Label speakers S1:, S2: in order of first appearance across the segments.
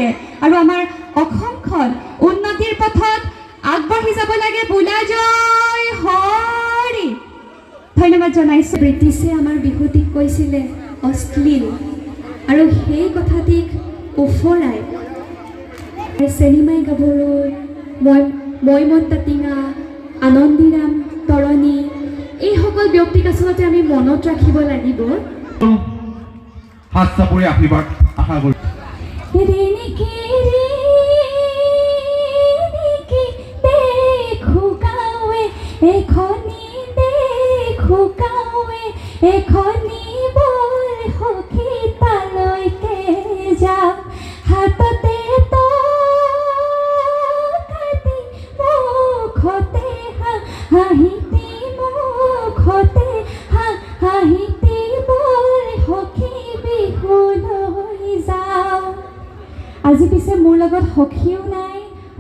S1: লাগে আৰু আমাৰ অসমখন উন্নতিৰ পথত আগবাঢ়ি যাব লাগে। বোলা জয় হৰি। ধন্যবাদ জনাইছোঁ। ব্ৰিটিছে আমাৰ বিহুটিক কৈছিলে অশ্লীল, আৰু সেই কথাটিক উফৰাই চেনিমাই গাভৰু, মৈমন্ত টিঙা, আনন্দীৰাম তৰণী, এইসকল ব্যক্তিক আচলতে আমি মনত ৰাখিব লাগিব।
S2: হাত চাপৰি আশীৰ্বাদ আশা কৰোঁ।
S1: এখনি বৰ সখী তালৈকে যাম, হাততে তকাতি মুখতে হাঁহিতি, মুখতে হাঁহিতি বৰ সখী বিহুলৈ যাম। আজি পিছে মোৰ লগত সখীও নাই,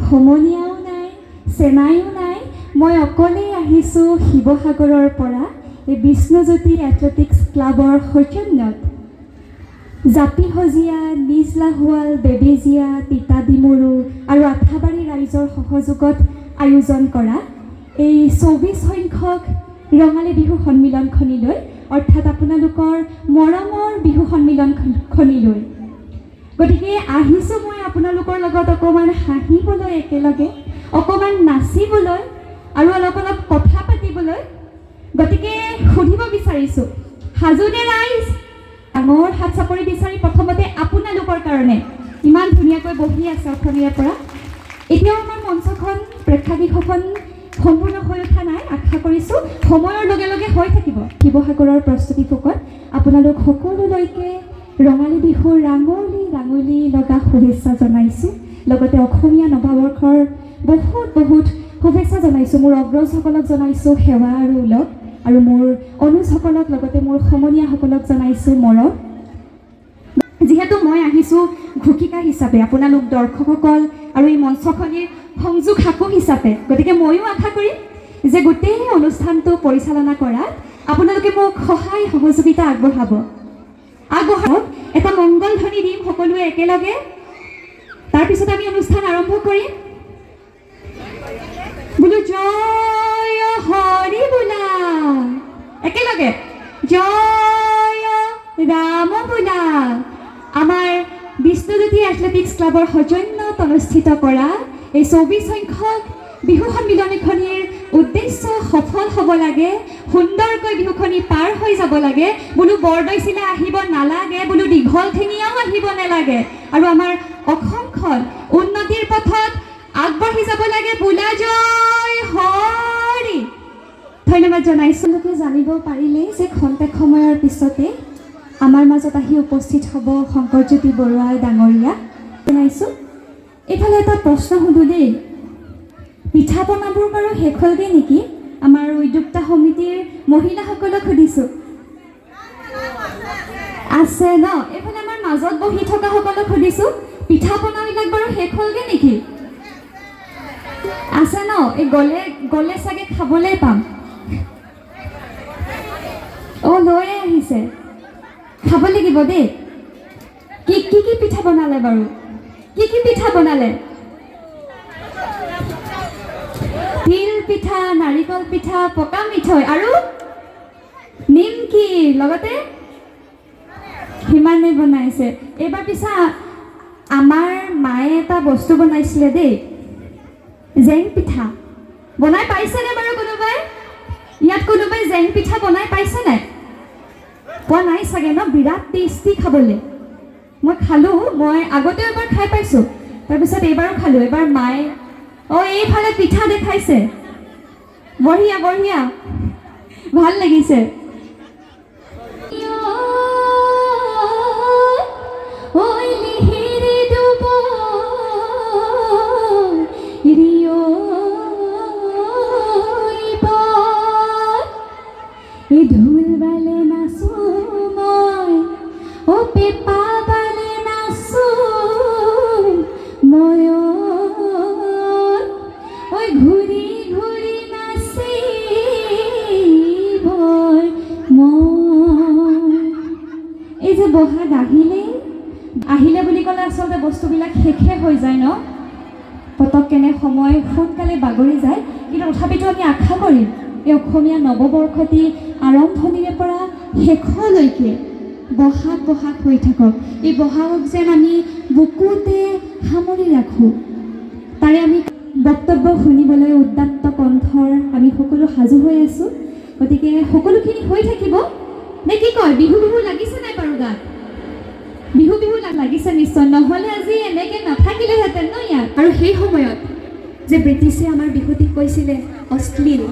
S1: সমনীয়াও নাই, চেনাইও নাই। মই অকলেই আহিছোঁ শিৱসাগৰৰ পৰা এই বিষ্ণুজ্যোতি এথলেটিক্স ক্লাবৰ সৌজন্যত জাপিহজীয়া, নিজ লাহোৱাল, বেবেজীয়া, তিতাডিমৰু আৰু আঠাবাৰী ৰাইজৰ সহযোগত আয়োজন কৰা এই ২৪ সংখ্যক ৰঙালী বিহু সন্মিলনখনিলৈ, অৰ্থাৎ আপোনালোকৰ মৰমৰ বিহু সন্মিলনখনিলৈ। গতিকে আহিছোঁ মই আপোনালোকৰ লগত অকণমান হাঁহিবলৈ, একেলগে অকণমান নাচিবলৈ আৰু অলপ অলপ কথা পাতিবলৈ। গতিকে সুধিব বিচাৰিছোঁ, সাজুনে ৰাইজ? ডাঙৰ হাত চাপৰি বিচাৰি প্ৰথমতে আপোনালোকৰ কাৰণে ইমান ধুনীয়াকৈ বহি আছে অসমীয়াৰ পৰা। এতিয়াও আমাৰ মঞ্চখন, প্ৰেক্ষাগৃহখন সম্পূৰ্ণ হৈ উঠা নাই। আশা কৰিছোঁ সময়ৰ লগে লগে হৈ থাকিব। শিৱসাগৰৰ প্ৰস্তুতি ফোকত আপোনালোক সকলোলৈকে ৰঙালী বিহুৰ ৰাঙলী ৰাঙলী লগা শুভেচ্ছা জনাইছোঁ। লগতে অসমীয়া নৱবৰ্ষৰ বহুত বহুত শুভেচ্ছা জনাইছোঁ। মোৰ অগ্ৰজসকলক জনাইছোঁ সেৱা আৰু ওলগ, আৰু মোৰ অনুজসকলক, লগতে মোৰ সমনীয়াসকলক জনাইছোঁ মৰম। যিহেতু মই আহিছোঁ ঘোষিকা হিচাপে, আপোনালোক দৰ্শকসকল আৰু এই মঞ্চখনিৰ সংযোগ সাকু হিচাপে, গতিকে ময়ো আশা কৰিম যে গোটেই অনুষ্ঠানটো পৰিচালনা কৰাত আপোনালোকে মোক সহায় সহযোগিতা আগবঢ়াব। এটা মংগল ধ্বনি দিম সকলোৱে একেলগে, তাৰপিছত আমি অনুষ্ঠান আৰম্ভ কৰিম। বোলো জয় হৰি বোলা, একেলগে জয় ৰাম বোলা। আমাৰ বিষ্ণুজ্যোতি এথলেটিক্স ক্লাবৰ সৌজন্যত অনুষ্ঠিত কৰা এই ২৪ সংখ্যক বিহু সন্মিলনীখনিৰ উদ্দেশ্য সফল হ'ব লাগে, সুন্দৰকৈ বিহুখনি পাৰ হৈ যাব লাগে। বোলো বৰদৈচিলা আহিব নালাগে, বোলো দীঘল ঠেঙীয়াও আহিব নালাগে, আৰু আমাৰ অসমখন উন্নতিৰ পথত আগবাঢ়ি যাব লাগে। বোলা জয় হৰি। ধন্যবাদ জনাইছোঁ। লোকে জানিব পাৰিলে যে খন্তেক সময়ৰ পিছতে আমাৰ মাজত আহি উপস্থিত হ'ব শংকৰজ্যোতি বৰুৱা ডাঙৰীয়া। জনাইছোঁ। এইফালে এটা প্ৰশ্ন সুধোঁ দেই, পিঠা পনাবোৰ বাৰু শেষ হ'লগৈ নেকি? আমাৰ উদ্যোক্তা সমিতিৰ মহিলাসকলক সুধিছোঁ। আছে ন? এইফালে আমাৰ মাজত বহি থকাসকলক সুধিছোঁ, পিঠা পনাবিলাক বাৰু শেষ হ'লগৈ নেকি? আছে ন? এই গ'লে চাগে খাবলৈ পাম। অঁ, লৈয়ে আহিছে, খাব লাগিব দেই। কি কি পিঠা বনালে বাৰু? কি পিঠা বনালে? তিল পিঠা, নাৰিকল পিঠা, পকা মিঠৈ আৰু নিমকি, লগতে সিমানে বনাইছে। এইবাৰ পিছে আমাৰ মায়ে এটা বস্তু বনাইছিলে দেই, জেং পিঠা। বনাই পাইছেনে বাৰু কোনোবাই? ইয়াত কোনোবাই জেং পিঠা বনাই পাইছেনে? পোৱা নাই চাগে ন? বিৰাট টেষ্টি খাবলৈ। মই খালোঁ, মই আগতেও এবাৰ খাই পাইছোঁ, তাৰপিছত এইবাৰো খালোঁ। এইবাৰ মায়ে এইফালে পিঠা দেখাইছে, বঢ়িয়া বঢ়িয়া, ভাল লাগিছে। ঢোল বালে নাচো মই, পেঁপা বালে নাচো মই, ঘূৰি ঘূৰি নাচি ভয় বছৰবিলাক শেষে হৈ যায় ন পটককেনে সময় সোনকালে বাগৰি যায় কিন্তু তথাপিতো আমি আশা কৰিম এই অসমীয়া নৱবৰ্ষটি আৰম্ভণিৰে পৰা শেষলৈকে বহাগ বহাগ হৈ থাকক এই বহাগক যেন আমি বুকুতে সামৰি ৰাখোঁ তাৰে আমি বক্তব্য শুনিবলৈ উদ্যাত্ত কণ্ঠৰ আমি সকলো সাজু হৈ আছোঁ গতিকে সকলোখিনি হৈ থাকিব নে কি কয় বিহু বিহু লাগিছে নাই বাৰু গাত বিহু বিহু লাগিছে নিশ্চয় নহ'লে আজি এনেকৈ নাথাকিলেহেঁতেন ন ইয়াত আৰু সেই সময়ত যে ব্ৰিটিছে আমাৰ বিহুটিক কৈছিলে অশ্লীল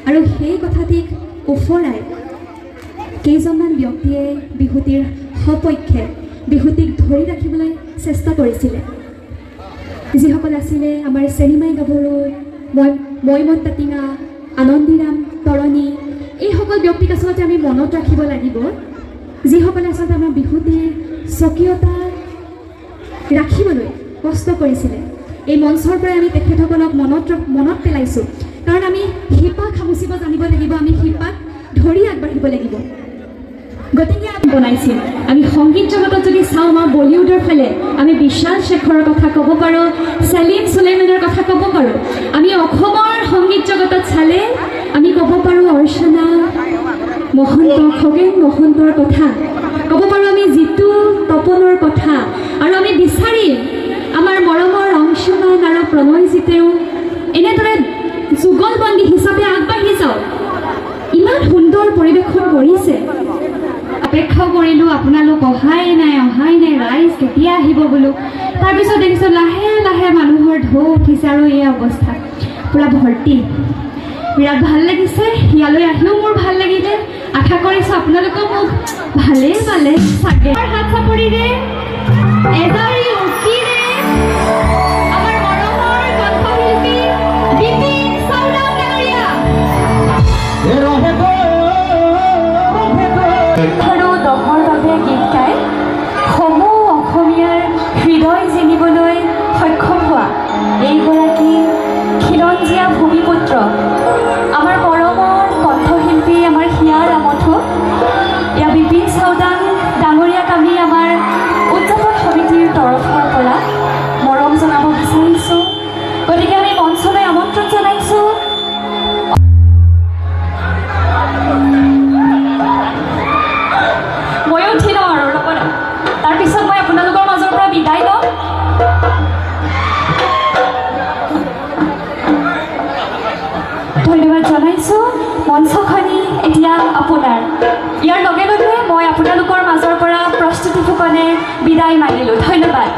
S1: আৰু সেই কথাটিক ওফৰাই কেইজনমান ব্যক্তিয়ে বিহুটিৰ সপক্ষে বিহুটিক ধৰি ৰাখিবলৈ চেষ্টা কৰিছিলে যিসকল আছিলে আমাৰ চেনিমাই গাভৰু মইমন তাটিঙা আনন্দীৰাম তৰণী এইসকল ব্যক্তিক আচলতে আমি মনত ৰাখিব লাগিব যিসকলে আচলতে আমাৰ বিহুটিৰ স্বকীয়তা ৰাখিবলৈ কষ্ট কৰিছিলে এই মঞ্চৰ পৰাই আমি তেখেতসকলক মনত পেলাইছোঁ কাৰণ আমি শিপা খামুচিব জানিব লাগিব আমি শিপাক ধৰি আগবাঢ়িব লাগিব গতিকে আমি বনাইছিল আমি সংগীত জগতত যদি চাওঁ আমাৰ বলিউডৰ ফালে আমি বিশাল শেখৰৰ কথা ক'ব পাৰোঁ চেলিম চুলেমানৰ কথা ক'ব পাৰোঁ আমি অসমৰ সংগীত জগতত চালে আমি ক'ব পাৰোঁ অৰ্চনা মহন্ত খগেন মহন্তৰ কথা ক'ব পাৰোঁ আমি জিতু তপনৰ কথা আৰু আমি বিচাৰিম আমাৰ মৰমৰ অংশুমান আৰু প্ৰণয়জিতেও এনেদৰে যুগলবন্দী হিচাপে আগবাঢ়ি যাওক ইমান সুন্দৰ পৰিৱেশন কৰিছে অপেক্ষা কৰিলোঁ আপোনালোক অহাই নাই ৰাইজ কেতিয়া আহিব বোলো তাৰপিছত দেখিছোঁ লাহে লাহে মানুহৰ ঢৌ উঠিছে আৰু এই অৱস্থা পূৰা ভৰ্তি বিৰাট ভাল লাগিছে ইয়ালৈ আহিও মোৰ ভাল লাগিলে আশা কৰিছোঁ আপোনালোকেও মোক ভালেই পালে চাগে হাত চাপৰিৰে এজাৰি উঠিৰে আমাৰ মৰমৰ কণ্ঠশিল্পী বিপিন চাওদাং ডাঙৰীয়া আৰু দহৰ বাবে গীত গাই সমূহ অসমীয়াৰ হৃদয় জিনিবলৈ সক্ষম হোৱা এইগৰাকী খিলঞ্জীয়া ভূমিপুত্ৰ আমাৰ মৰমৰ কণ্ঠশিল্পী আমাৰ হিয়াৰ আমঠু এয়া বিপিন চাওদাং ডাঙৰীয়াক আমি আমাৰ উদযাপন সমিতিৰ তৰফৰ পৰা মৰম জনাব বিচাৰিছোঁ গতিকে আমি মঞ্চলৈ আমন্ত্ৰণ জনাইছোঁ ময়ো উঠি লওঁ আৰু লগত তাৰপিছত মই আপোনালোকৰ মাজৰ পৰা বিদায় লওঁ ধন্যবাদ জনাইছোঁ মঞ্চখনি এতিয়া আপোনাৰ ইয়াৰ লগে লগে মই আপোনালোকৰ মাজৰ পৰা প্ৰস্তুতি ফুকনে বিদায় মাগিলোঁ ধন্যবাদ